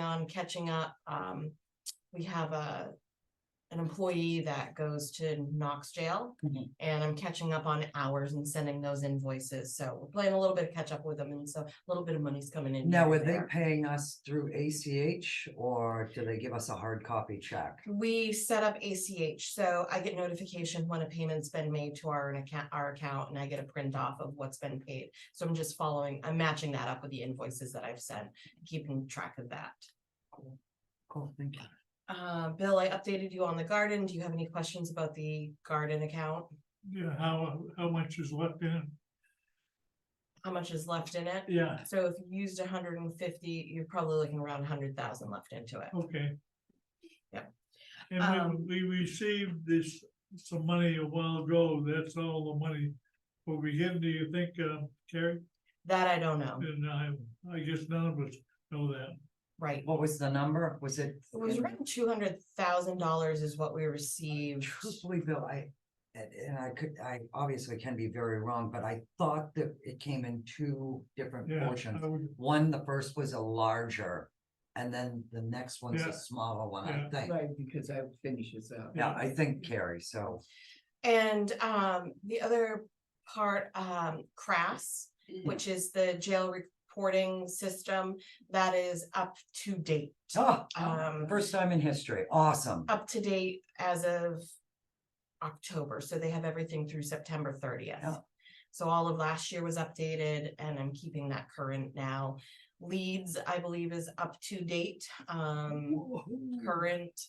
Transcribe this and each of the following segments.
on catching up. We have an employee that goes to Knox jail, and I'm catching up on hours and sending those invoices. So we're playing a little bit of catch up with them, and so a little bit of money's coming in. Now, here are and they there. paying us through ACH or do they give us a hard copy check? We set up ACH, so I get notification when a payment's been made to our account, and I get a print off of what's been paid. So I'm matching that up with the invoices that I've sent, keeping track of that. Cool, thank you. Bill, I updated you on the garden. Do you have any questions about the garden account? Yeah, how much is left in it? How much is left in it? Yeah, So if you used 150, you're probably looking around 100,000 left into it. okay. Yep. And we received some money a while ago. That's all the money we'll be getting, do you think, Carrie? That I don't know. And I guess none of us know that. Right. What was the number? Was it? It was around $200,000 is what we received. Truthfully, Bill, I obviously can be very wrong, but I thought that it came in two different Yeah, portions. I would, One, the first was a larger, and then the next one's Yeah. a smaller one, Yeah. I think. Right, because that finishes up. Yeah, I think, Carrie, so. And the other part, CRAS, which is the jail reporting system, that is up to date. Oh, Um, first time in history, awesome. Up to date as of October, so they have everything through September 30th. Yeah. So all of last year was updated, and I'm keeping that current now. Leads, I believe, is up to date, current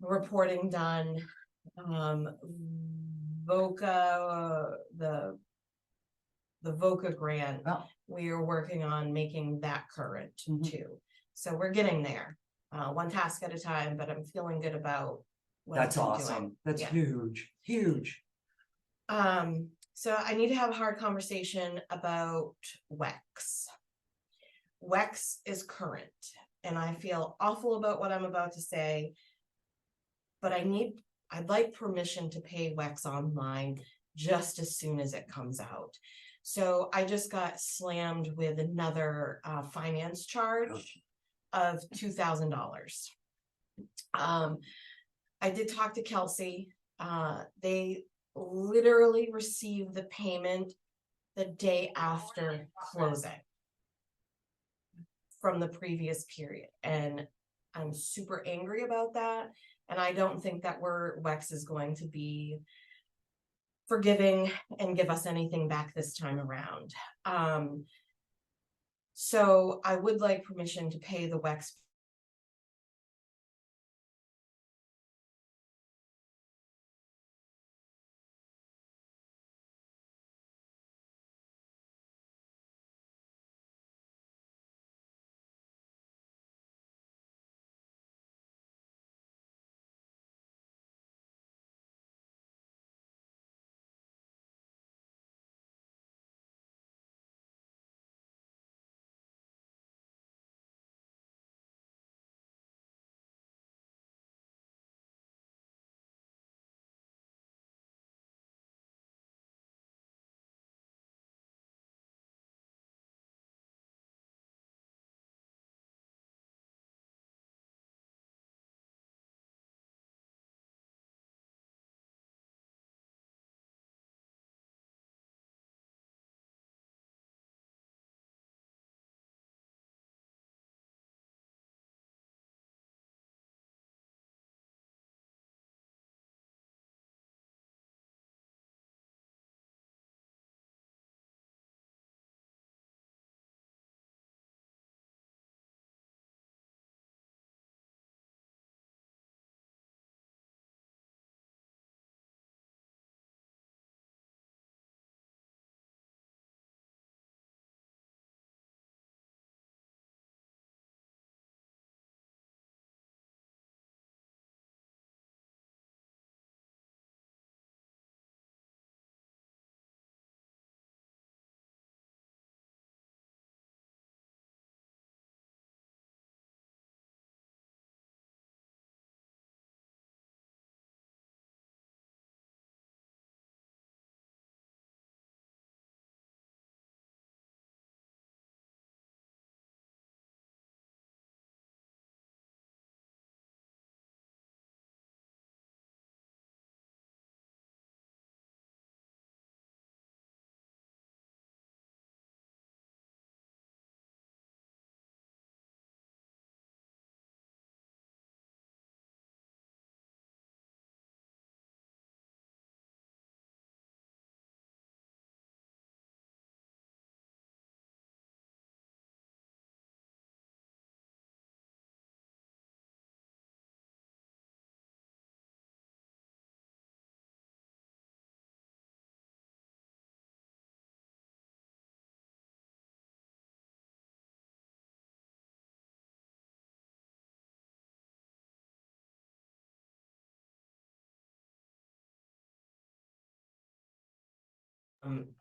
reporting done. VOCA, the VOCA grant, Oh. we are working on making that current Mhm. too. So we're getting there, one task at a time, but I'm feeling good about what That's I've been awesome. doing. That's Yeah. huge, huge. So I need to have a hard conversation about WEX. WEX is current, and I feel awful about what I'm about to say, but I'd like permission to pay WEX online just as soon as it comes out. So I just got slammed with another finance charge of $2,000. I did talk to Kelsey. They literally received the payment the day after closing from the previous period, and I'm super angry about that. And I don't think that WEX is going to be forgiving and give us anything back this time around. So I would like permission to pay the WEX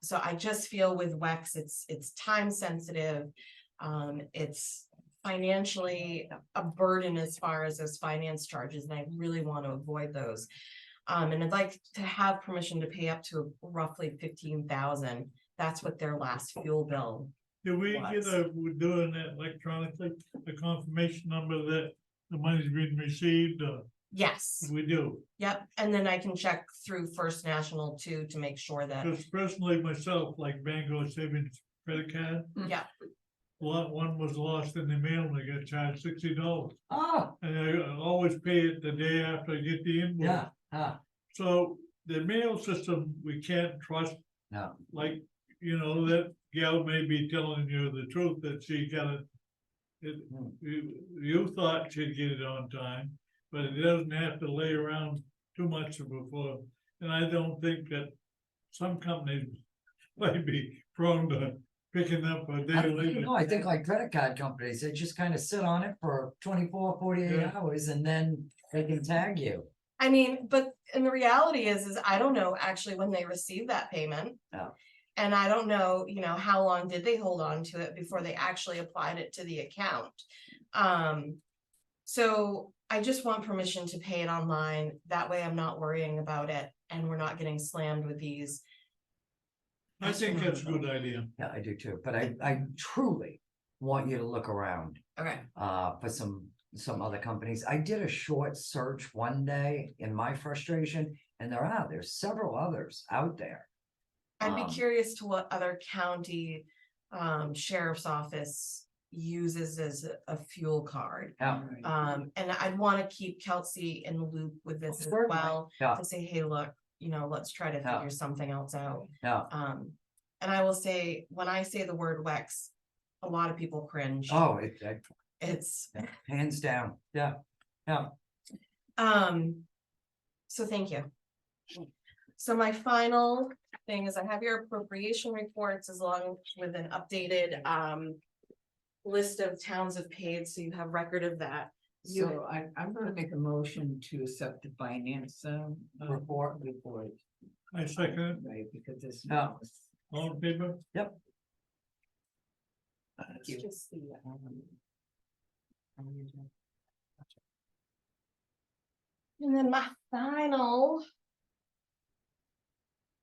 So I just feel with WEX, it's time sensitive. It's financially a burden as far as those finance charges, and I really want to avoid those. And I'd like to have permission to pay up to roughly 15,000. That's what their last fuel bill. Do we get we're doing that electronically, the confirmation number that the money's been received, Yes, we do? yep, and then I can check through First National too, to make sure that, Because personally myself, like Bangor Savings credit card, yeah, one was lost in the mail and I got charged $60. Oh, And I always pay it the day after I get the invoice. yeah, So the mail system, we can't trust, no, like, that gal may be telling you the truth that she got it. You thought she'd get it on time, but it doesn't have to lay around too much before. And I don't think that some companies might be prone to picking up a day later. no, I think like credit card companies, they just kind of sit on it for 24, 48 Yeah. hours and then they can tag you. I mean, but, and the reality is I don't know actually when they received that payment. Yeah. And I don't know, how long did they hold on to it before they actually applied it to the account? So I just want permission to pay it online. That way I'm not worrying about it and we're not getting slammed with these. I think that's a good idea. Yeah, I do too, but I truly want you to look around, Okay. for some other companies. I did a short search one day in my frustration, and there's several others out there. I'd be Um, curious to what other county sheriff's office uses as a fuel card. Yeah, And I'd want to keep Kelsey in the loop with this as Certainly. well, yeah, to say, hey, look, let's try to Yeah. figure something else out. yeah. And I will say, when I say the word WEX, a lot of people cringe. Oh, It's, hands down, yeah, yeah. so thank you. So my final thing is I have your appropriation reports as long with an updated, list of towns have paid, so you have record of that. So I'm gonna make a motion to accept the finance, Report. report, I second it. right, because this. Yeah. All in favor? It's just the, and then my final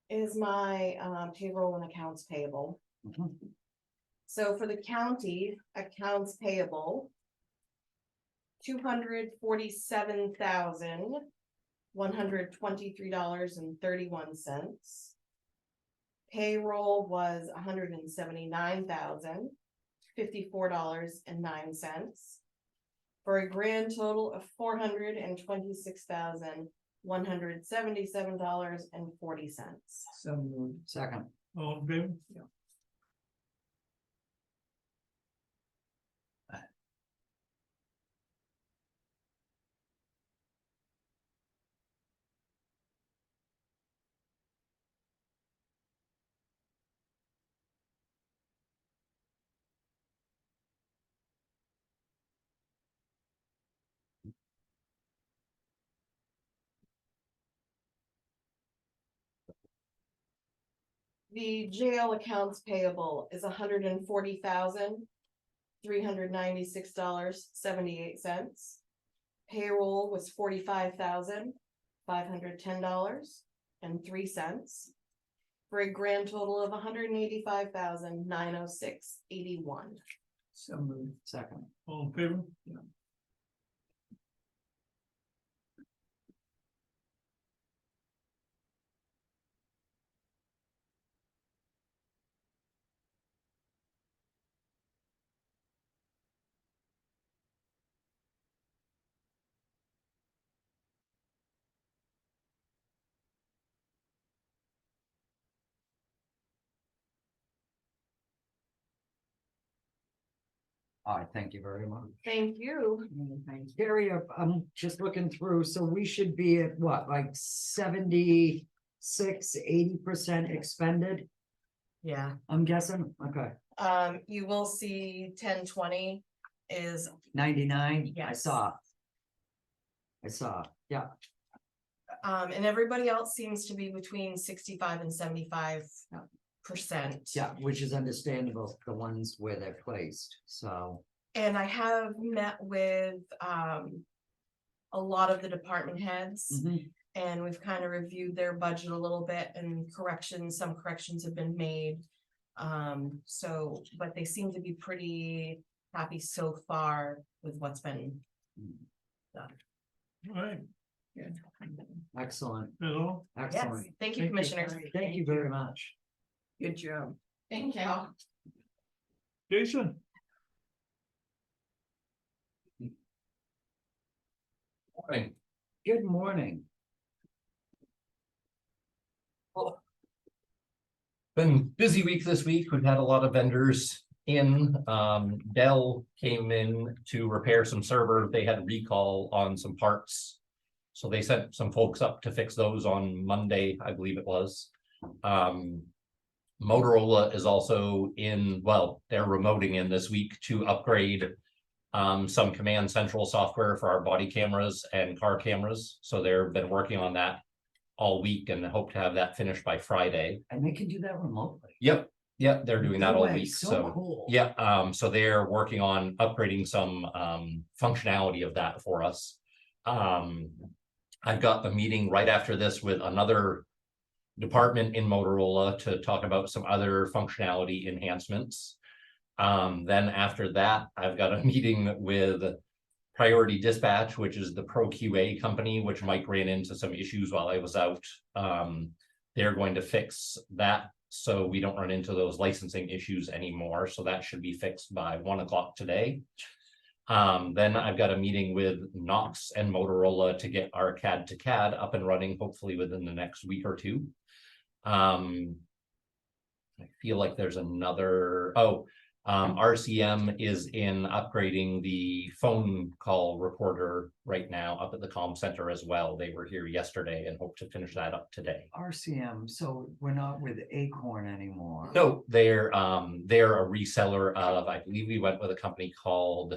is my payroll and accounts payable. Mhm. So for the county, accounts payable. $247,123.31. Payroll was $179,054.09. For a grand total of $426,177.40. So moved. Second, All in favor? The jail accounts payable is $140,396.78. Payroll was $45,510.03. For a grand total of $185,906.81. So moved. second, All in favor? all right, thank you very much. Thank you. Thanks. Gary, I'm just looking through, so we should be at what, like 76, 80% expended, Yeah. I'm guessing, okay, You will see 1020 is 99, I Yes. saw. Yeah, And everybody else seems to be between 65 and 75%. Yeah, which is understandable, the ones where they're placed, so. And I have met with a lot of the department heads. And we've kind of reviewed their budget a little bit, and some corrections have been made. So, but they seem to be pretty happy so far with what's been done. All right, Excellent, hello, Yes, excellent. thank you, commissioners. Thank you very much. Good job. Thank you. Jason. Morning. Good morning. Been busy week this week. We've had a lot of vendors in. Dell came in to repair some server. They had a recall on some parts. So they sent some folks up to fix those on Monday, I believe it was. Motorola is also in, well, they're remoting in this week to upgrade some command central software for our body cameras and car cameras. So they've been working on that all week and hope to have that finished by Friday. And they can do that remotely. Yep, they're doing that No all way, week, so so. cool. Yeah, so they're working on upgrading some functionality of that for us. I've got a meeting right after this with another department in Motorola to talk about some other functionality enhancements. Then after that, I've got a meeting with Priority Dispatch, which is the Pro QA company, which Mike ran into some issues while I was out. They're going to fix that so we don't run into those licensing issues anymore. So that should be fixed by 1 o'clock today. Then I've got a meeting with Knox and Motorola to get our CAD to CAD up and running, hopefully within the next week or two. I feel like there's another, RCM is in upgrading the phone call recorder right now up at the comm center as well. They were here yesterday and hope to finish that up today. RCM, so we're not with Acorn anymore. No, they're a reseller of, I believe we went with a company called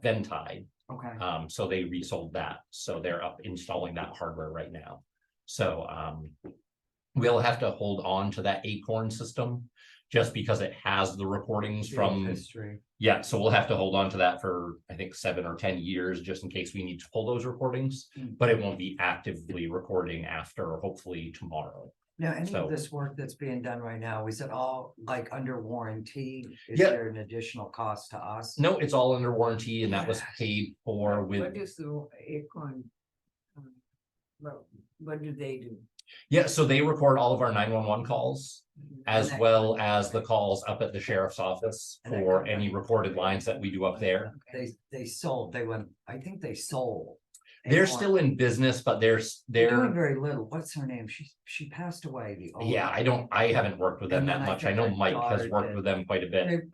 Ventide. Okay, So they resold that. So they're up installing that hardware right now. So we'll have to hold on to that Acorn system just because it has the recordings from, history. yeah, so we'll have to hold on to that for, I think, 7 or 10 years, just in case we need to pull those recordings, but it won't be actively recording after, hopefully tomorrow. Now, any So- of this work that's being done right now, is it all like under warranty? Is Yeah. there an additional cost to us? No, it's all under warranty and that was paid for with. What is the Acorn? What do they do? Yeah, so they record all of our 911 calls as that- well as the calls up at the sheriff's office And that for company- any recorded lines that we do up there. They sold, they went, I think they sold. They're Acorn. still in business, but they're Doing very little. What's her name? She passed away. The owner. yeah, I haven't worked with them And that then I much. I think know her Mike has daughter worked did. with them quite a bit.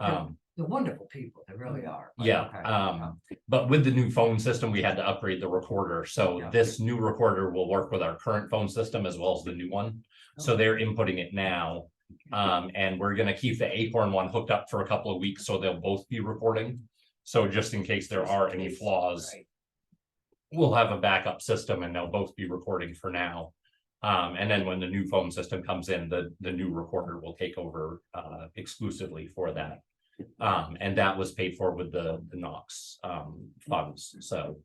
They're wonderful people. They really are. But Yeah, okay. but with the new phone system, we had to upgrade the recorder. So Yeah. this new recorder will work with our current phone system as well as the new one. So they're inputting it now. And we're gonna keep the Acorn one hooked up for a couple of weeks, so they'll both be recording. So just in case there are any flaws, Right. we'll have a backup system and they'll both be recording for now. And then when the new phone system comes in, the new recorder will take over exclusively for that. And that was paid for with the Knox funds, so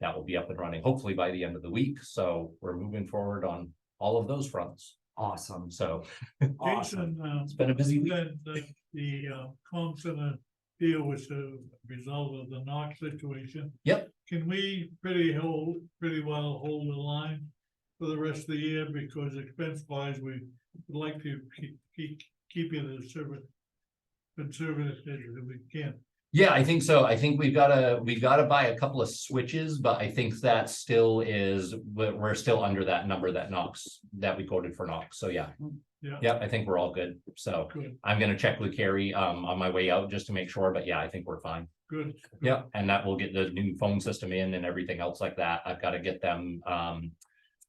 that will be up and running hopefully by the end of the week. So we're moving forward on all of those fronts. Awesome. So Awesome. Jason, it's been a busy week. said that the comm center deal was a result of the Knox situation. Yep. Can we pretty well hold the line for the rest of the year, because expense wise, we would like to keep it as conservative as we can. Yeah, I think so. I think we've gotta buy a couple of switches, but I think that still is, we're still under that number that we quoted for Knox. So yeah. Yeah. Yep, I think we're all good. So Good, I'm gonna check with Carrie on my way out just to make sure, but yeah, I think we're fine. good. Yeah, and that will get the new phone system in and everything else like that. I've got to get them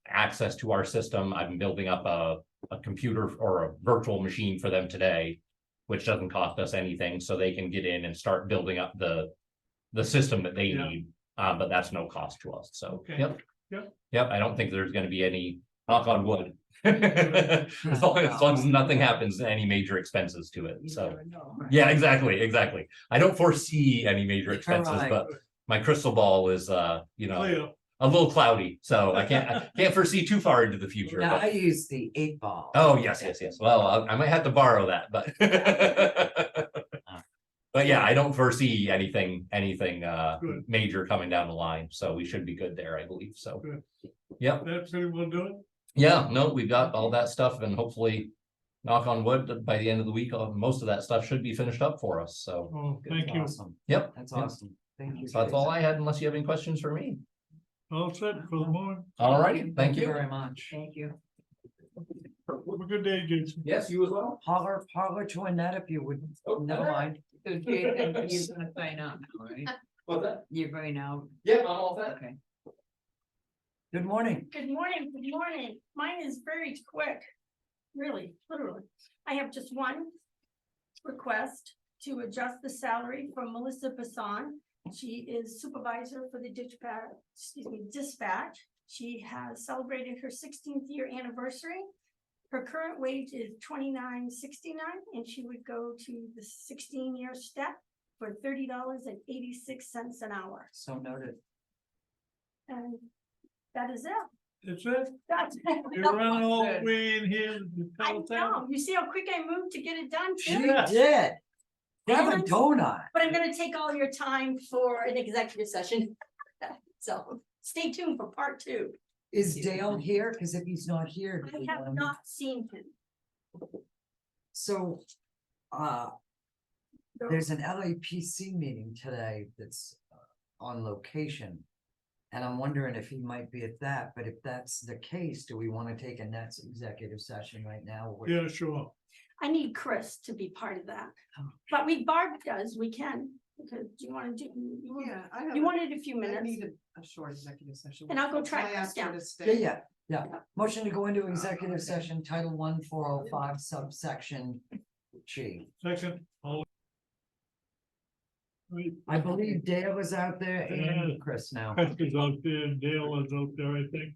access to our system. I'm building up a computer or a virtual machine for them today, which doesn't cost us anything, so they can get in and start building up the system that they Yeah. need. But that's no cost to us. So, Okay. yep, Yep, I don't think there's gonna be any, knock on wood. As long as nothing happens, to any major expenses to it, You so. never know. Yeah, exactly. I don't foresee any major expenses, Right. but my crystal ball is, you know, Clear. a little cloudy, so I can't foresee too far into the future. Now, I But, use the 8 ball. oh, yes. Well, I might have to borrow that, but. But yeah, I don't foresee anything Good. major coming down the line, so we should be good there, I believe, so. Good. Yep, That's pretty well do it. yeah, no, we've got all that stuff and hopefully. Knock on wood, by the end of the week, most of that stuff should be finished up for us, so. Oh, That's thank you. awesome. Yep. That's Yep. awesome. Thank you. So that's all Jason. I had, unless you have any questions for me. All set for the morning. All righty, thank you. Very much. Thank you. Have a good day, Jason. Yes, you as well. Holler to Annette if you would, never mind. So Jason, you're gonna sign up, now, right? What's that? You're going out, Yeah, I'm all set. okay. Good morning. Good morning, good morning. Mine is very quick. Really, literally. I have just one request to adjust the salary from Melissa Bassan. She is supervisor for the dispatch. She has celebrated her 16th year anniversary. Her current wage is $29.69, and she would go to the 16-year step for $30.86 an hour. So noted. And that is it. That's it. That's You're running all the way in here. to I tell us that? know. You see how quick I moved to get it done? She too? Yeah. did. Grab a And- donut. But I'm gonna take all your time for an executive session. So stay tuned for part 2. Is Dale here? Cause if he's not here. do I we have want him- not seen him. So, there's an LAPC meeting today that's on location. And I'm wondering if he might be at that, but if that's the case, do we wanna take a next executive session right now? or- Yeah, sure. I need Chris to be part of that. Oh. But Barb does, we can, because do you wanna do, Yeah, I have. you wanted a few I minutes, need a short executive session. and I'll go Can track I this ask her down. to stay? Yeah. Motion to go into executive session, Title 1, 405, subsection G. Second. All. Right, I believe Dale is out there and Chris now. Chris is out there, and Dale is out there, I think.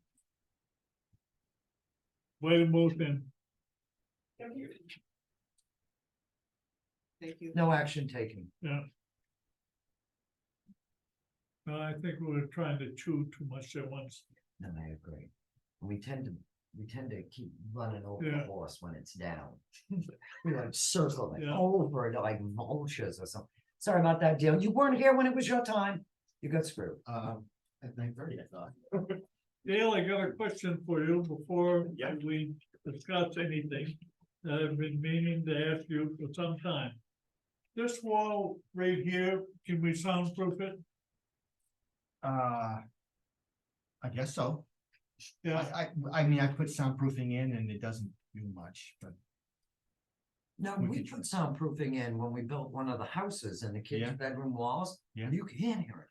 Wait a moment. Thank you. No action taken. Yeah. No, I think we were trying to chew too much at once. No, I agree. We tend to keep running over the Yeah. horse when it's down. We like circle it Yeah. over it like vultures or something. Sorry about that, Dale. You weren't here when it was your time. You got screwed. At 9:30, I thought. Dale, I got a question for you before Yeah. we discuss anything that I've been meaning to ask you for some time. This wall right here, can we soundproof it? I guess so. Yeah, I mean, I put soundproofing in and it doesn't do much, but No, We we could put soundproofing in when we built one of the houses in the kids' Yeah. bedroom walls. Yeah. You can hear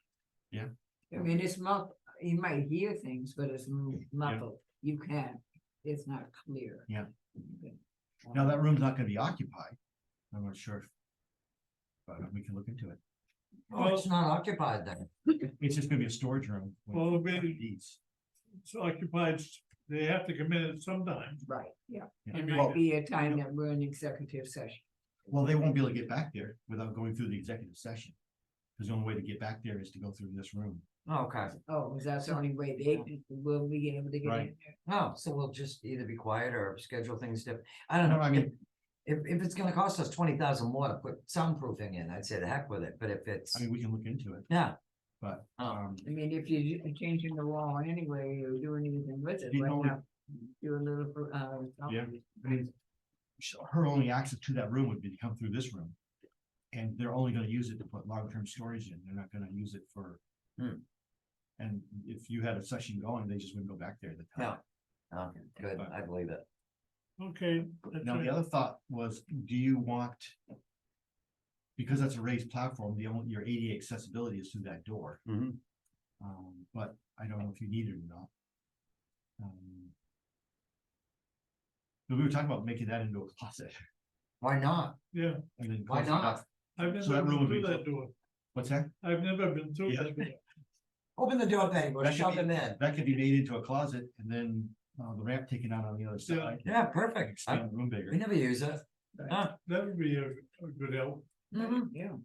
it. I mean, it's muffled, you might hear things, but it's muffled, you can, it's not clear. Yeah. Okay. now that room's not gonna be occupied. I'm not sure. But we can look into it. Oh, it's not occupied then. It's just gonna be a storage room. with Well, maybe- deeds. it's occupied, they have to come in at some time. Right, yeah, Yeah. it Well- might be a time that we're in executive session. Well, they won't be able to get back there without going through the executive session. Because the only way to get back there is to go through this room. Okay. Oh, is that the only way they will be able to get in Right. there? No, so we'll just either be quiet or schedule things different. I don't know. No, I mean- If it's gonna cost us 20,000 more to put soundproofing in, I'd say the heck with it. But if it's, I mean, we can look into it, yeah, but, Oh. I mean, if you're changing the wall anyway, or doing anything with it, You why know, not do a little, Yeah. I mean, her only access to that room would be to come through this room. And they're only gonna use it to put long-term storage in, they're not gonna use it for. And if you had a session going, they just wouldn't go back there at the time. okay, good. I believe it. Okay. that's Now, it. the other thought was, do you want? Because that's a raised platform, your ADA accessibility is through that door. But I don't know if you need it or not. But we were talking about making that into a closet. Why not? Yeah, And then Why closing it not? up. I've So that never room been would through be- that door. What's that? I've never been through Yeah. that door. Open the door, Penny, we'll That could shove be- them in. That could be made into a closet and then, the ramp taken out on the other side. Yeah, perfect. Expand the room bigger. We never use it. Huh? That would be a good help. Mhm. Yeah.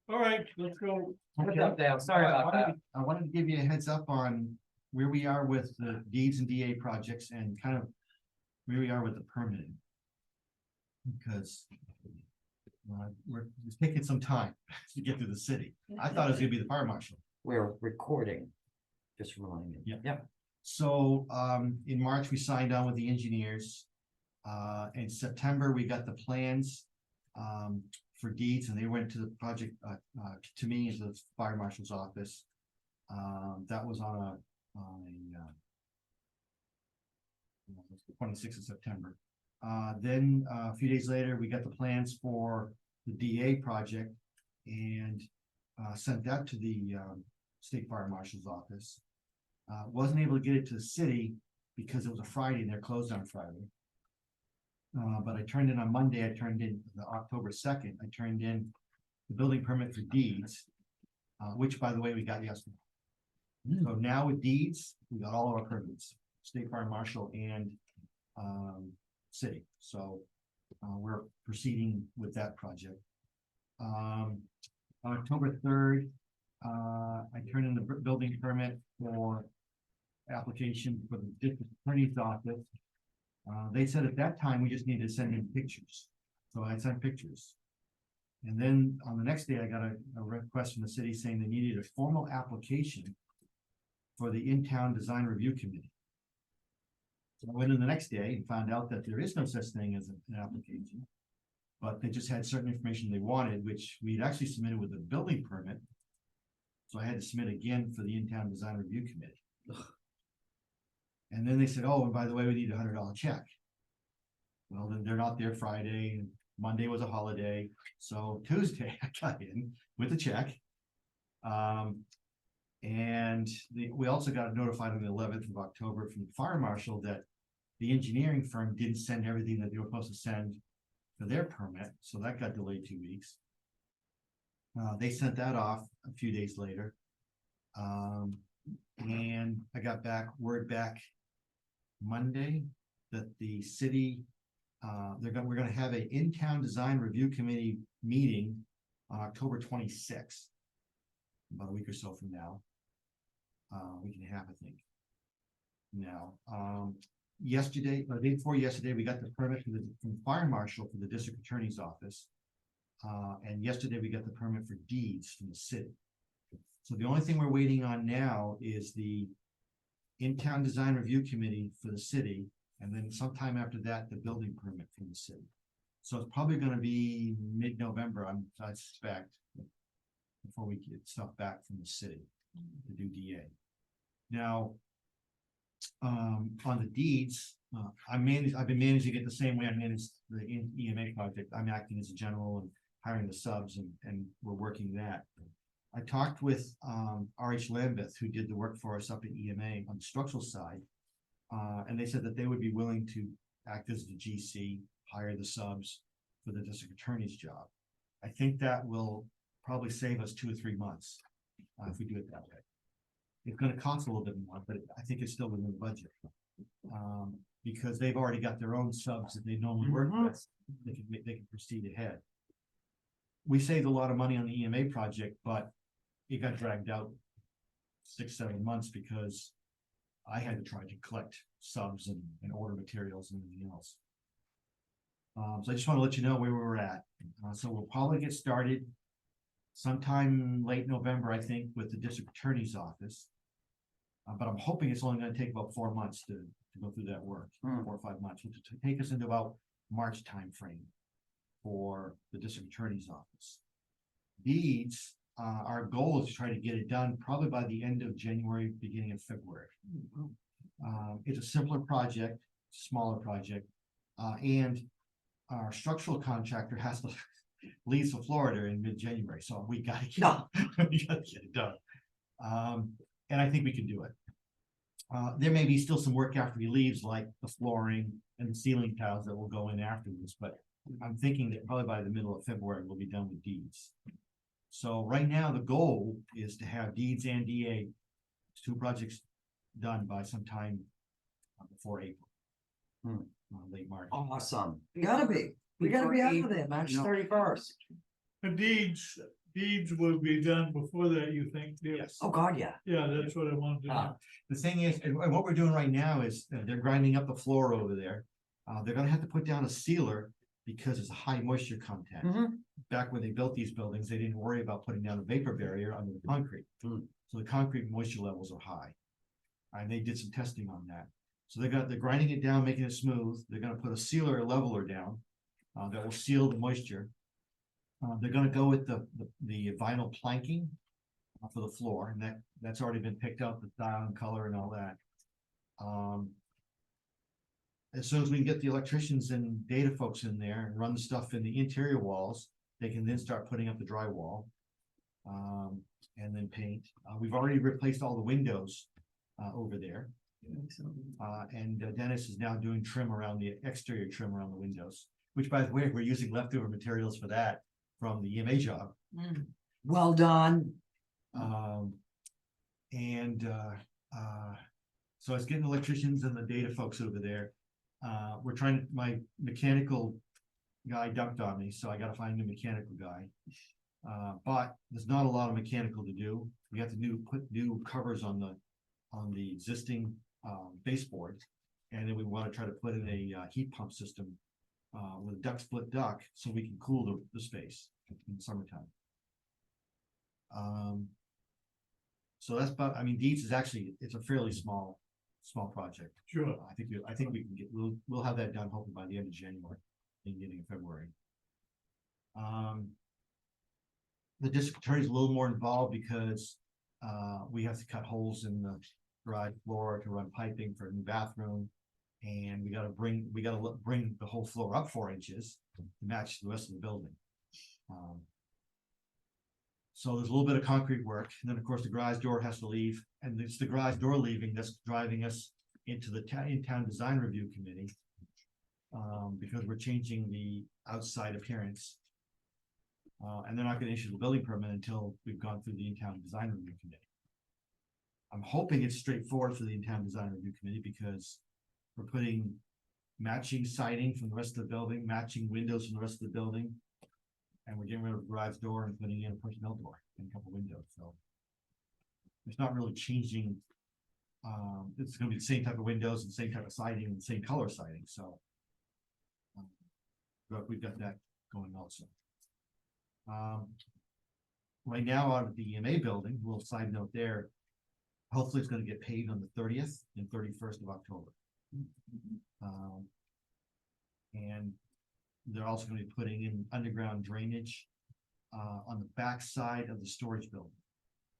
All right, let's go. What's up, Dale? Sorry about that. I wanted to give you a heads up on where we are with the deeds and DA projects and kind of where we are with the permitting. Because it's taking some time to get through the city. I thought it was gonna be the fire marshal. We're recording. Just reminding. Yeah. Yep. So, in March, we signed on with the engineers. In September, we got the plans, for deeds, and they went to the project, to me, into the fire marshal's office. That was on a 26th of September. Then, a few days later, we got the plans for the DA project and, sent that to the, state fire marshal's office. Wasn't able to get it to the city because it was a Friday and they're closed on Friday. But I turned in on Monday, I turned in the October 2nd, I turned in the building permit for deeds, which by the way, we got yesterday. So now with deeds, we got all of our permits, state fire marshal and, city, so, we're proceeding with that project. On October 3rd, I turned in the building permit for application for the district attorney's office. They said at that time, we just needed to send in pictures, so I sent pictures. And then on the next day, I got a request from the city saying they needed a formal application for the in-town design review committee. So I went in the next day and found out that there is no such thing as an application. But they just had certain information they wanted, which we'd actually submitted with a building permit. So I had to submit again for the in-town design review committee. And then they said, oh, and by the way, we need $100 check. Well, then they're not there Friday, and Monday was a holiday, so Tuesday I got in with the check. And we also got notified on the 11th of October from the fire marshal that the engineering firm didn't send everything that they were supposed to send for their permit, so that got delayed 2 weeks. They sent that off a few days later. And I got word back Monday that the city, we're gonna have a in-town design review committee meeting on October 26th. About a week or so from now. Week and a half, I think. Now, yesterday, or the day before yesterday, we got the permit from the fire marshal for the district attorney's office. And yesterday we got the permit for deeds from the city. So the only thing we're waiting on now is the in-town design review committee for the city, and then sometime after that, the building permit from the city. So it's probably gonna be mid-November, I suspect, before we get stuff back from the city to do DA. Now, on the deeds, I've been managing it the same way I managed the EMA project. I'm acting as a general and hiring the subs, and we're working that. I talked with RH Lambeth, who did the work for us up at EMA on the structural side. And they said that they would be willing to act as the GC, hire the subs for the district attorney's job. I think that will probably save us 2 or 3 months if we do it that way. It's gonna cost a little bit more, but I think it's still within the budget. Because they've already got their own subs that they normally work with, they can proceed ahead. We saved a lot of money on the EMA project, but it got dragged out 6-7 months because I had to try to collect subs and order materials and everything else. So I just want to let you know where we're at. So we'll probably get started sometime late November, I think, with the district attorney's office. But I'm hoping it's only going to take about 4 months to go through that work, 4 or 5 months, which will take us into about March timeframe for the district attorney's office. Deeds, our goal is to try to get it done probably by the end of January, beginning of February. It's a simpler project, smaller project, and our structural contractor has to leave for Florida in mid-January, so we gotta get it done. And I think we can do it. There may be still some work after he leaves, like the flooring and the ceiling tiles that will go in afterwards, but I'm thinking that probably by the middle of February, we'll be done with deeds. So right now, the goal is to have deeds and DA, two projects done by sometime before April. Late March. Awesome. Gotta be. We gotta be out of there, March No. 31st. The deeds will be done before that, you think? dear? Yes. Oh, God, yeah. Yeah, that's what I wanted to know. Ah. The thing is, and what we're doing right now is they're grinding up the floor over there. They're gonna have to put down a sealer because it's a high moisture content. Mhm. Back when they built these buildings, they didn't worry about putting down a vapor barrier under the concrete. Hmm. So the concrete moisture levels are high. And they did some testing on that. So they're grinding it down, making it smooth. They're gonna put a sealer or leveler down that will seal the moisture. They're gonna go with the vinyl planking for the floor, and that's already been picked up, the style and color and all that. As soon as we can get the electricians and data folks in there and run the stuff in the interior walls, they can then start putting up the drywall. And then paint. We've already replaced all the windows over there. And Dennis is now doing trim around the exterior trim around the windows, which, by the way, we're using leftover materials for that from the EMA job. Well done. So it's getting electricians and the data folks over there. We're trying, my mechanical guy dumped on me, so I gotta find a mechanical guy. But there's not a lot of mechanical to do. We have to put new covers on the existing baseboard. And then we want to try to put in a heat pump system with a split duct so we can cool the space in the summertime. So that's about, I mean, Deeds is actually, it's a fairly small project. Sure. I think we can we'll have that done hopefully by the end of January, beginning of February. The district attorney is a little more involved because we have to cut holes in the garage floor to run piping for a new bathroom. And we gotta bring the whole floor up 4 inches to match the rest of the building. So there's a little bit of concrete work, and then of course the garage door has to leave, and it's the garage door leaving that's driving us into the in-town design review committee. Because we're changing the outside appearance. And they're not gonna issue the building permit until we've gone through the in-town design review committee. I'm hoping it's straightforward for the in-town design review committee because we're putting matching siding from the rest of the building, matching windows from the rest of the building. And we're getting rid of the garage door and putting in a personnel door and a couple windows, so. It's not really changing. It's gonna be the same type of windows and same type of siding and same color siding, so. But we've got that going also. Right now, out of the EMA building, a little side note there. Hopefully, it's gonna get paid on the 30th and 31st of October. And they're also gonna be putting in underground drainage on the back side of the storage building.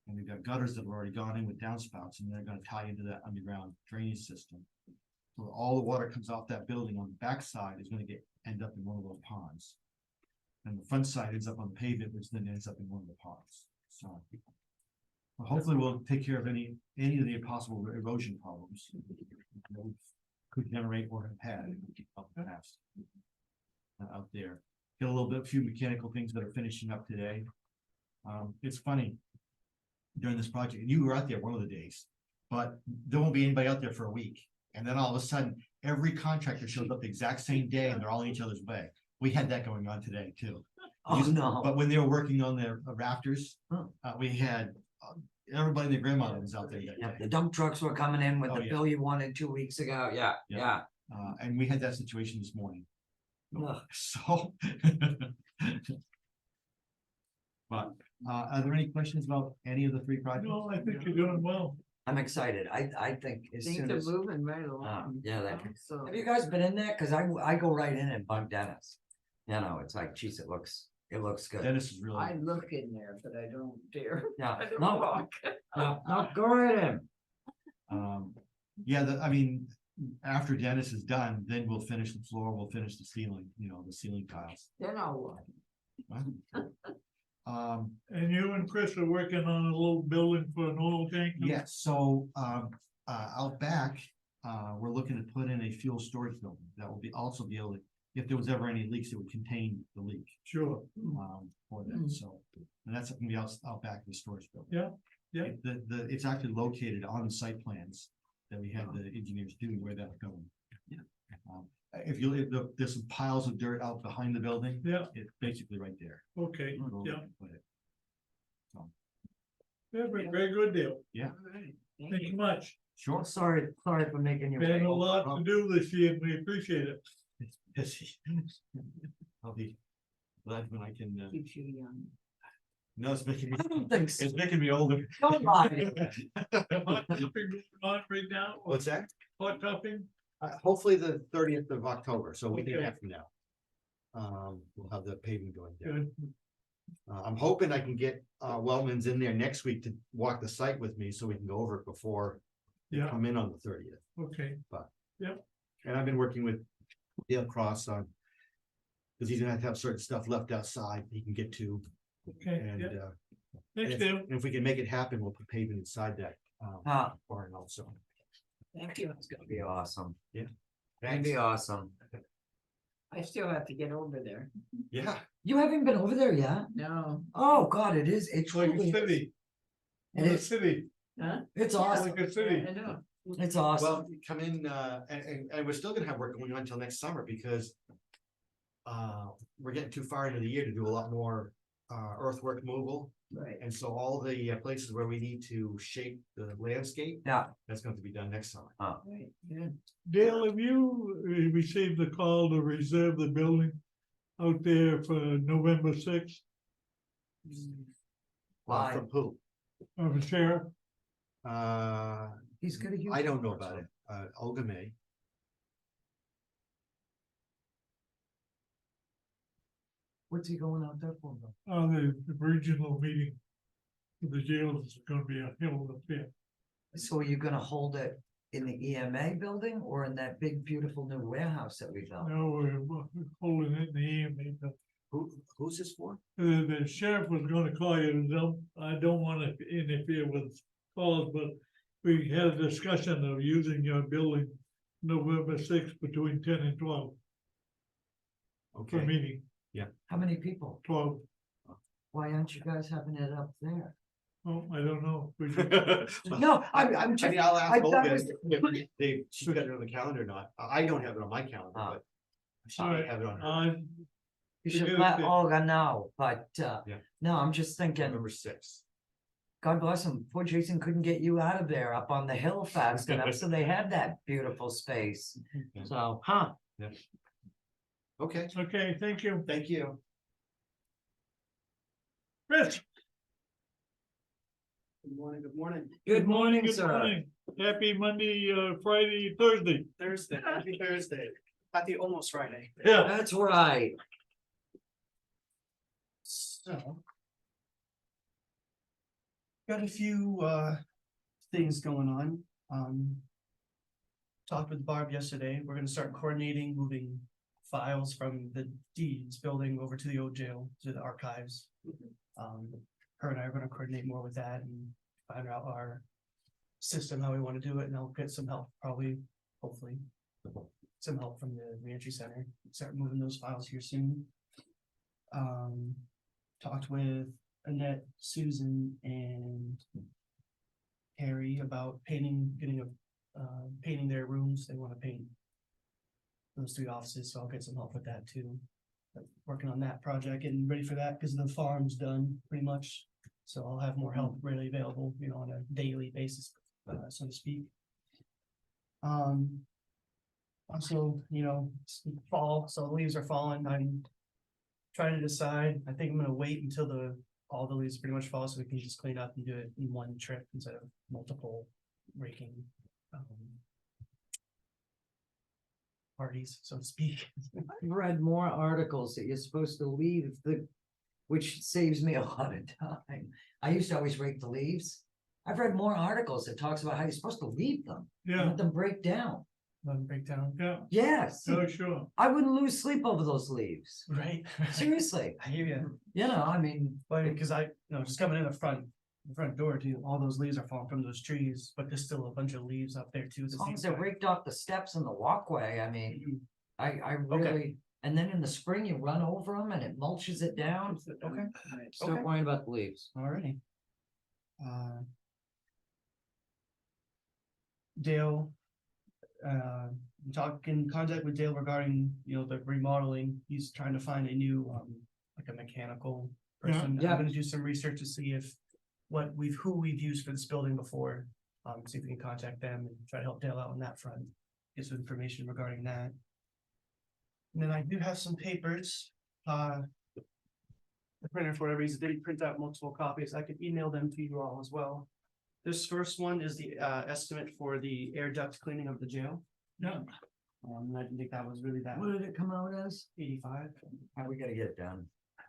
And we've got gutters that have already gone in with downspouts, and they're gonna tie into that underground drainage system. So all the water comes off that building on the back side is gonna end up in one of those ponds. And the front side ends up on the pavement, which then ends up in one of the ponds, so. Well, hopefully we'll take care of any of the possible erosion problems that we could generate or have had in the past. Out there, get a few mechanical things that are finishing up today. It's funny, during this project, and you were out there one of the days, but there won't be anybody out there for a week. And then all of a sudden, every contractor shows up the exact same day and they're all in each other's way. We had that going on today too. Oh, no. But when they were working on the rafters, we had everybody and their grandmother was out there that Yeah, day. the dump trucks were coming in with Oh, the yeah. bill you wanted 2 weeks ago. Yeah, Yeah. yeah. And we had that situation this morning. Ugh. So. But, are there any questions about any of the three projects? No, I think you're doing well. I'm excited. I think as Things soon are as. moving right along. Yeah, that, So, have you guys been in there? Cause I go right in and bug Dennis. You know, it's like, geez, it looks good. Dennis is really. I look in there, but I don't dare. Yeah, I don't no, walk. no, go right in. Yeah, I mean, after Dennis is done, then we'll finish the floor, we'll finish the ceiling, the ceiling tiles. Then I'll walk. And you and Chris are working on a little building for an oil tank? Yes, so, out back, we're looking to put in a fuel storage building that will also be able to if there was ever any leaks, it would contain the leak, Sure, for Mm. that, so. And that's gonna be out back of the storage building. Yeah, yeah. It's actually located on the site plans that we had the engineers do where that's going. Yeah. There's some piles of dirt out behind the building. Yeah. It's basically right there. okay, Go yeah, over and put it. yeah, very good deal, Yeah, All right, thank you much. sure. Sorry for making you. We had wait. a lot to do this year, and we appreciate it. It's busy. I'll be glad when I can, Keeps you young. no, it's making me, I don't think so. it's making me older. Don't lie. Hot topping going on right now, What's that? hot topping, Hopefully the 30th of October, so a week and a Okay. half from now. We'll have the paving going down. good, I'm hoping I can get, Wellman's in there next week to walk the site with me so we can go over it before they Yeah. come in on the 30th. okay, And I've been working with Dale Cross on, because he's gonna have to have certain stuff left outside he can get to, okay, and, yeah, thanks, if, Dale. and if we can make it happen, we'll put pavement inside that, Ah, barn also. Thank you. it's gonna be awesome. It'd Thanks. be awesome. I still have to get over there. Yeah, You haven't been over there yet? No, Oh, God, it is. It It's like a truly is. city, It like a is. city, huh? It's it's awesome. like a city. I know. It's awesome. well, come in, and we're still gonna have work going on until next summer because we're getting too far into the year to do a lot more earthwork removal. Right. And so all the places where we need to shape the landscape, Yeah. that's going to be done next summer. Right, good. Dale, have you received the call to reserve the building out there for November sixth, Why? From who? of a sheriff? He's got a huge. I don't know about it. Olga may. What's he going out there for? though? The regional meeting for the jails is gonna be a hell of a fit. So are you gonna hold it in the EMA building or in that big, beautiful new warehouse that we built? Now we're holding it in the evening, but Who's this for? the sheriff was gonna call you, I don't wanna interfere with calls, but we had a discussion of using your building November sixth between 10 and 12 for Okay. meeting, How many people? 12. Why aren't you guys having it up there? Oh, I don't know. We should- No, I'm I just, mean, I'll I ask thought Olga it was- if she's got it on the calendar or not. I don't have it on my calendar, Ah. but she All might right, have it on her. you should forget let it. Olga know, but, Yeah. no, I'm just thinking, November 6th. God bless him, poor Jason couldn't get you out of there up on the hill fast enough, so they had that beautiful space. Yeah. So, huh? Okay, Okay, thank you. thank you. Chris. Good morning, good morning. Good morning, Good sir. morning. Happy Monday, Friday, Thursday. Thursday, happy Thursday, happy almost Friday. Yeah. That's right. So. Got a few things going on. Talked with Barb yesterday. We're gonna start coordinating, moving files from the deeds building over to the old jail, to the archives. Her and I are gonna coordinate more with that and find out our system, how we wanna do it, and I'll get some help, probably, hopefully. Some help from the reentry center, start moving those files here soon. Talked with Annette, Susan, and Harry about painting, getting painting their rooms. They wanna paint those 3 offices, so I'll get some help with that too. But working on that project, getting ready for that, because the farm's done pretty much. So I'll have more help really available, you know, on a daily basis, so to speak. Also, you know, it's fall, so the leaves are falling. I'm trying to decide. I think I'm gonna wait until all the leaves pretty much fall, so we can just clean up and do it in one trip instead of multiple raking. Parties, so to speak. I've read more articles that you're supposed to leave which saves me a lot of time. I used to always rake the leaves. I've read more articles that talks about how you're supposed to leave them, Yeah, let them break down. Let them break down. yeah, Yes, oh, sure. I wouldn't lose sleep over those leaves. Right. Seriously, I hear you. you know, I mean, But because just coming in the front door too, all those leaves are falling from those trees, but there's still a bunch of leaves up there too. as long as they raked off the steps and the walkway, I mean, I Okay. really, And then in the spring you run over them and it mulches it down. Okay, Alright, Okay. Stop worrying about the leaves. alrighty. Dale. In contact with Dale regarding, the remodeling, he's trying to find a new, like a mechanical person. Yeah. I'm gonna do some research to see if who we've used for this building before. See if we can contact them and try to help Dale out on that front, get some information regarding that. And then I do have some papers, the printer, for whatever reason, didn't print out multiple copies. I could email them to you all as well. This first one is the estimate for the air duct cleaning of the jail. Yeah. I didn't think that was really that What did it come out as? 85. How we gotta get it done?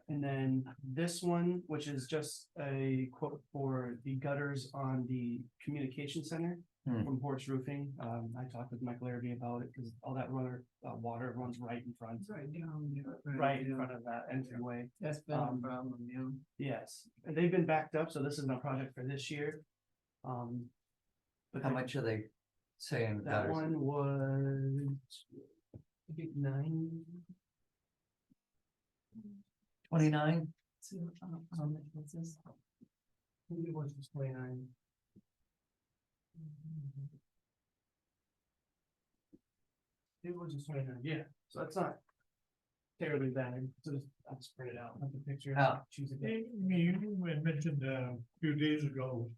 And then this one, which is just a quote for the gutters on the communication center from Porch Roofing. I talked with Mike Larrabee about it because all that water runs right in front. Right down there. Right in front of that entryway. That's been a problem, yeah. Yes, and they've been backed up, so this isn't a project for this year. But How much are they saying? that one was, I think 9. 29? Maybe it was just 29. It was just 29, yeah, so that's not terribly bad, so I'll just print it out, have the picture, Oh. choose a date. You had mentioned a few days ago,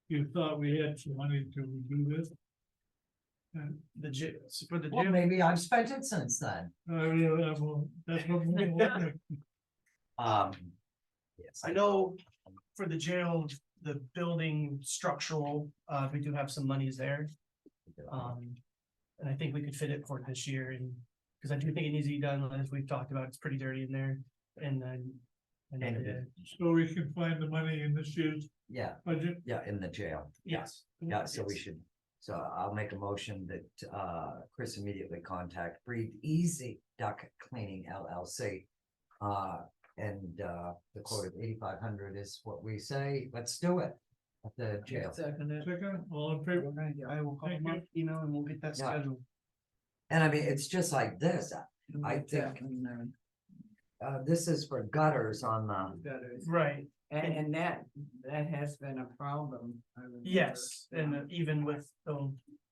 you thought we had some money to do this. And, For the Well, jail, maybe I've spent it since then. well, that's what we're wondering. Yes. I know for the jail, the building structural, we do have some monies there. And I think we could fit it for this year and, because I do think it needs to be done, as we've talked about, it's pretty dirty in there, and then. So we can find the money in this year's Yeah, budget. yeah, in the jail. Yes. Yeah, so we Yes. should, so I'll make a motion that Chris immediately contact Breathe Easy Duct Cleaning LLC. And the quote of 8,500 is what we say, let's do it at the jail. Second it. Second, all in favor? I will call Thank them up, email, and we'll get that Yeah. scheduled. And I mean, it's just like this, I think, this is for gutters on the, Gutters. Right, And that has been a problem. I remember. yes, and even with,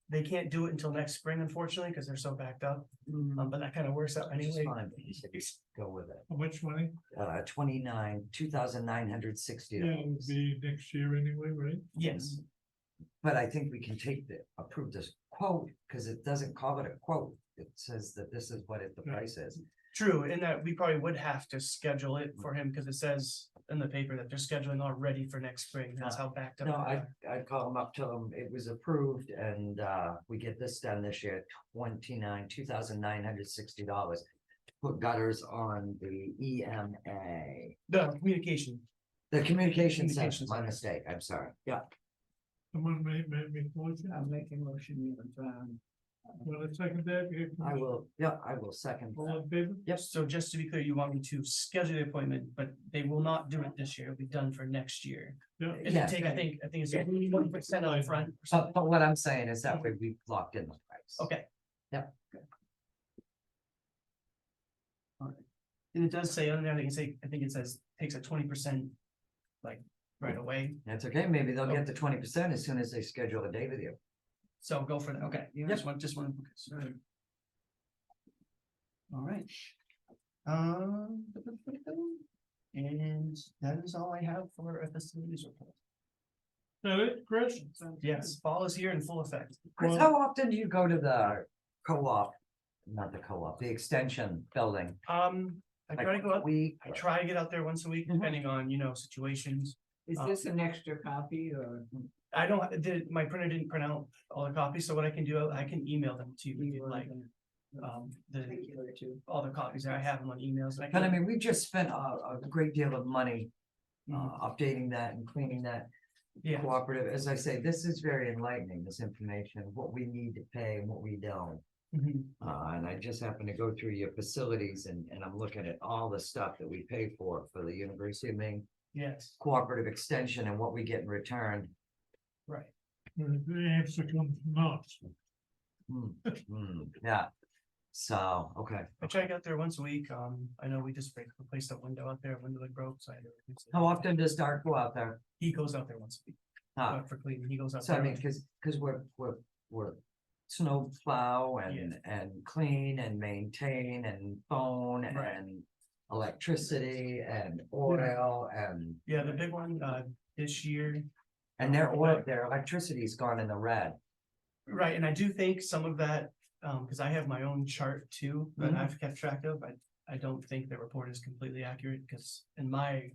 they can't do it until next spring, unfortunately, because they're so backed up, Mm, but that kind of works out which is anyway. fine, but you said just go with it. How much money? 2,960 Yeah, it would be next year anyway, right? Yes, But I think we can approve this quote, because it doesn't call it a quote. It says that this is what the price is. true, in that we probably would have to schedule it for him, because it says in the paper that they're scheduling already for next spring, that's how backed up. No, they are. I'd call them up, tell them it was approved and we get this done this year, $2,960. Put gutters on the EMA, The communication, the communication center, Communications my center. mistake, I'm sorry. Yeah, Someone made a motion. I'll make a motion. Want to second that? I will second. All in favor? Yep. so just to be clear, you want me to schedule the appointment, but they will not do it this year, it'll be done for next year. Yeah. It'll Yeah. take, I think it's 1% up front. or something. But what I'm saying is that way we've locked in the price. Okay. Yep. And it does say on there, I think it says takes a 20%, like, right away, That's okay, maybe they'll get the 20% as soon as they schedule a day with you. so go for that, okay, Yeah. just one. All right. And that is all I have for a facilities report. That it, Chris? Yes, fall is here in full effect. Chris, Well- how often do you go to the co-op, not the co-op, the extension building? I try to go out, Week? I try to get out there once a week, Mhm. depending on, situations. Is this an extra copy or? I don't, my printer didn't print out all the copies, so what I can do, I can email them to you, if you'd like, all the copies there, I have them on emails. and But I can- mean, we just spent a great deal of money Mhm. updating that and cleaning that Yeah, cooperative. As I say, this is very enlightening, this information, what we need to pay and what we don't. mhm, And I just happened to go through your facilities and I'm looking at all the stuff that we pay for the University of Maine yes, cooperative extension and what we get in return. right. The answer comes from us. Yeah, So, okay. I try to get out there once a week. I know we just replaced a window out there, a window that broke, so I had to replace it. How often does Dark go out there? He goes out there once a week, Huh. for cleaning. He goes out So I there. mean, cause we're snow plow and clean and maintain and phone Right. and electricity and oil and, Yeah, the big one, this year, and their oil, their electricity's gone in the red. right, and I do think some of that, because I have my own chart too, that Mhm. I've kept track of, I don't think the report is completely accurate, because in my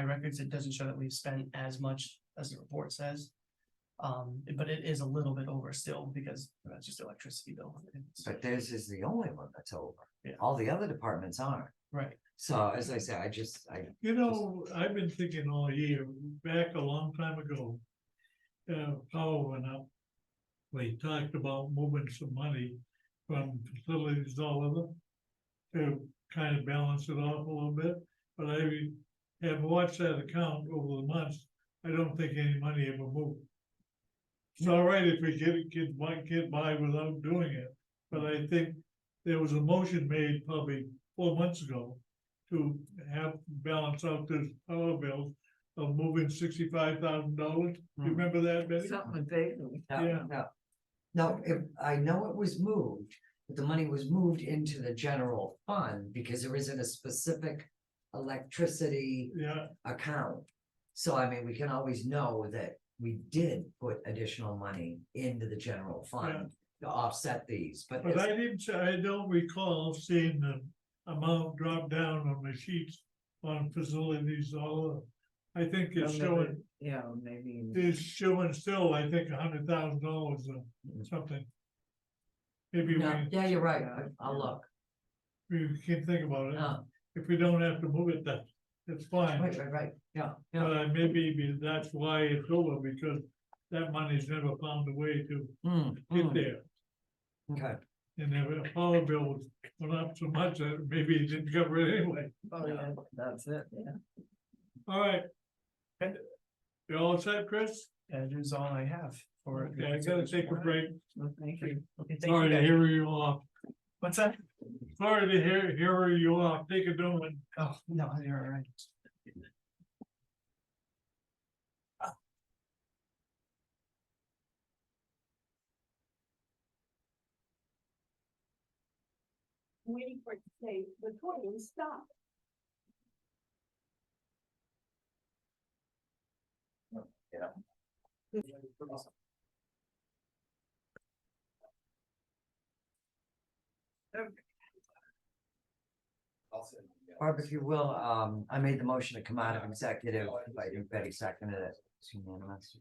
records, it doesn't show that we've spent as much as the report says. But it is a little bit over still, because that's just electricity bill. It's- But theirs is the only one that's over. Yeah. All the other departments aren't. Right, So as I say, You know, I've been thinking all year, back a long time ago. Power went up. We talked about moving some money from facilities all over. To kind of balance it off a little bit, but I have watched that account over the months. I don't think any money ever moved. It's all right if we get by without doing it, but I think there was a motion made probably 4 months ago. To have balance out this power bill of moving $65,000. You Hmm. remember that, Betty? Something vaguely. Yeah. No. No, I know it was moved, but the money was moved into the general fund because there isn't a specific electricity Yeah, account. So I mean, we can always know that we did put additional money into the general fund to offset these, but but I don't recall seeing the amount drop down on the sheets on facilities all over. I think it's showing, Yeah, maybe. it's showing still, I think, $100,000 or something. Maybe no, yeah, you're right. I'll look. we can think about it. No, If we don't have to move it, that's fine. right. Yeah, yeah. But maybe that's why it's over, because that money's never found a way to get there. Okay. And if a power bill went up so much, that maybe it didn't cover it anyway. Oh, yeah, that's it, yeah. All right. You all set, Chris? that is all I have for. Okay, I gotta take a break. Well, thank you. Okay, thank Sorry you to guys. hear you off. What's that? Sorry to hear you off. Take a doing. Oh, no, you're all right. Waiting for it to say, recording stop. Barb, if you will, I made the motion to come out of executive, I think Betty seconded it. It's unanimous.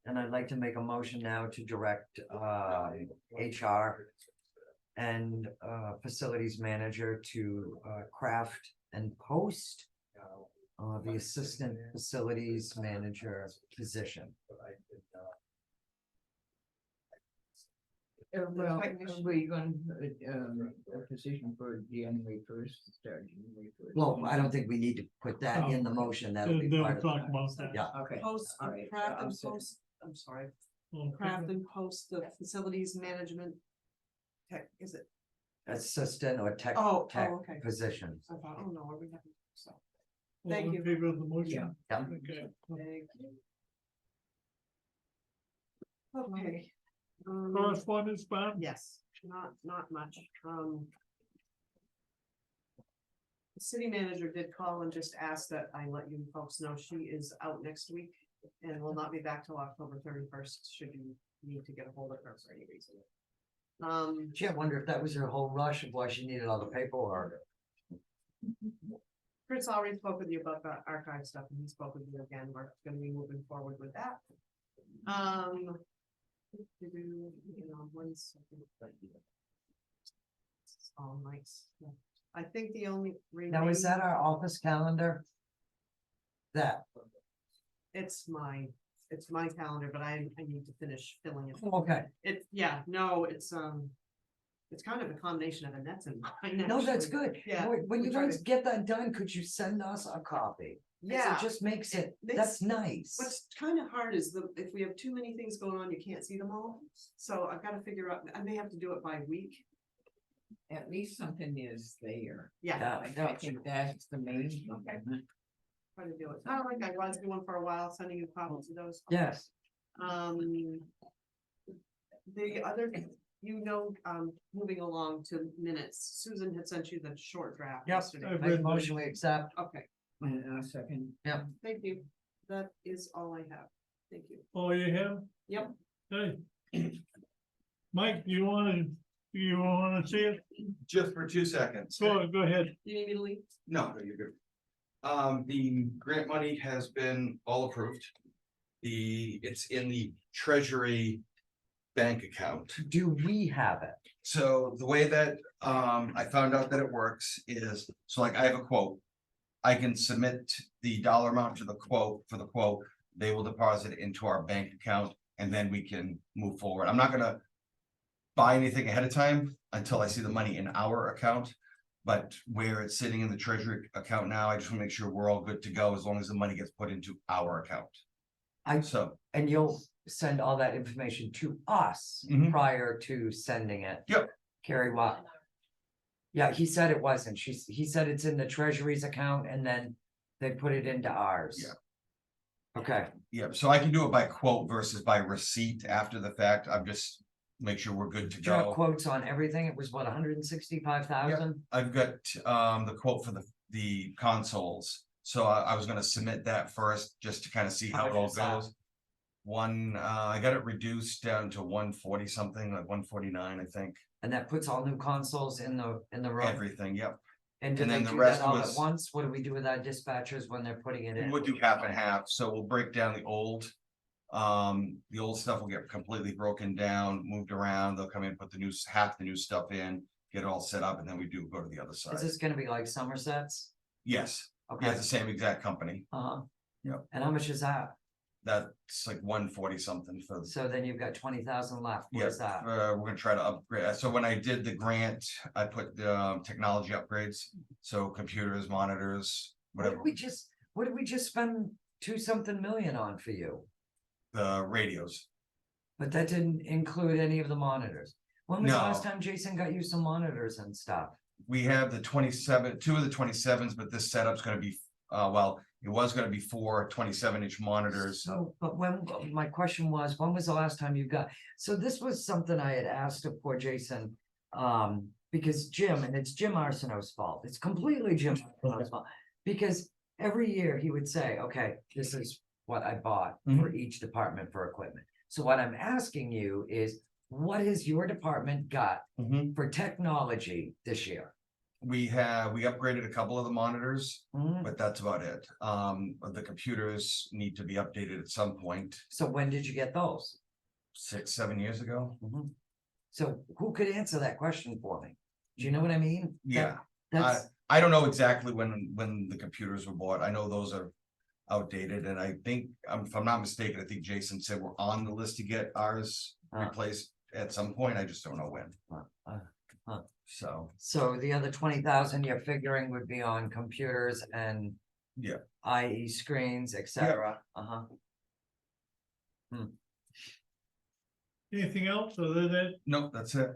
And I'd like to make a motion now to direct, HR and, facilities manager to, craft and post, the assistant facilities manager position. Well, we're going, a position for January 1st, start January 1st. Well, I don't think we need to put that in the motion, that'll be They'll part of talk it. about that. Yeah, Okay. Post, all right, craft I'm and sorry. post, I'm sorry, Okay. craft and post the facilities management. Tech, is it? assistant or tech Okay. positions. I thought, oh no, are we having, so, All Thank in you. favor of the motion? Yeah. Okay. thank you. Okay. Correspondence, Bob? Yes, not much, The city manager did call and just ask that I let you folks know she is out next week and will not be back till October 31st, should you need to get a hold of her for any reason. Gee, I wonder if that was her whole rush of why she needed all the paperwork. Chris already spoke with you about the archive stuff and he spoke with you again. We're gonna be moving forward with that. One second. It's all nice. I think the only. Now, is that our office calendar? That, It's my calendar, but I need to finish filling it. okay, It's kind of a combination of Annette's and mine. no, that's actually. good. Yeah, When we you try guys to- get that done, could you send us a copy? Yeah. It just makes it, This- that's nice. What's kind of hard is if we have too many things going on, you can't see them all. So I've got to figure out, I may have to do it by week. At least something is there. Yeah. I think that's the main. Okay. Try to do it. Oh, like I was doing for a while, sending you copies of those. Yes, The other, moving along to minutes, Susan had sent you the short draft Yep. yesterday. make a motion, we accept. Okay, And a second. thank you. That is all I have. Thank you. Oh, you have? Yep. Hey. Mike, you wanna see it? Just for 2 seconds. Go ahead. Do you need me to leave? No, you're good. The grant money has been all approved. It's in the treasury bank account. Do we have it? So the way that, I found out that it works is, so like I have a quote. I can submit the dollar amount to the quote, for the quote, they will deposit it into our bank account, and then we can move forward. I'm not gonna buy anything ahead of time until I see the money in our account. But where it's sitting in the treasury account now, I just wanna make sure we're all good to go as long as the money gets put into our account. So, And you'll send all that information to us Mhm. prior to sending it. Yep. Carrie, what? Yeah, he said it wasn't. He said it's in the treasury's account and then they put it into ours. Yeah. Okay, yeah, so I can do it by quote versus by receipt after the fact. I'm just make sure we're good to do you have go. quotes on everything? It was what, 165,000? I've got the quote for the consoles, so I was gonna submit that first, just to kind of see How how it much all is that? goes. I got it reduced down to 140 something, like 149, I think, And that puts all new consoles in the room? everything, yep. And do and they then the do rest that all at was- once? What do we do with our dispatchers when they're putting it in? We'll do half and half, so we'll break down the old. The old stuff will get completely broken down, moved around, they'll come in, put half the new stuff in, get it all set up, and then we do go to the other side. Is this gonna be like Somerset's? Yes, yeah, Okay, it's the same exact company, uh-huh. Yep. And how much is that? that's like 140 something for. So then you've got 20,000 left. What Yeah, is that? we're gonna try to upgrade, so when I did the grant, I put the technology upgrades, so computers, monitors, What did whatever, what did we just spend 2-something million on for you? the radios. But that didn't include any of the monitors. When was the last No. time Jason got you some monitors and stuff? We have the 27, 2 of the 27s, but this setup's gonna be, it was gonna be 4 27-inch monitors. So, but my question was, when was the last time you got, so this was something I had asked of poor Jason. Because it's Jim Arsenault's fault. It's completely Jim Arsenault's fault. Because every year he would say, okay, this is what I bought for each department for equipment. So what I'm asking you is, what has your department got Mhm. for technology this year? We upgraded a couple of the monitors, Mhm. but that's about it. The computers need to be updated at some point, So when did you get those? 6, 7 years ago. Mhm. So who could answer that question for me? Do you know what I mean? Yeah, That's, I don't know exactly when the computers were bought. I know those are outdated, and I think, if I'm not mistaken, I think Jason said we're on the list to get ours replaced at some point. I just don't know when. So, so the other 20,000 you're figuring would be on computers and. Yeah. IE screens, etc. Uh-huh. Anything else other than that? nope, that's it.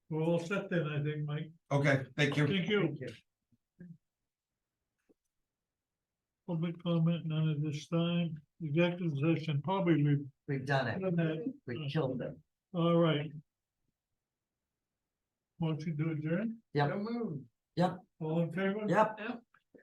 We're all set then, I think, Mike. Okay, thank you. Thank you. Thank you. Public comment, none at this time. Executive session, probably We've done it. done that. We killed them. All right. Motion to adjourn, Yep, Don't move. yep, all in favor? yep.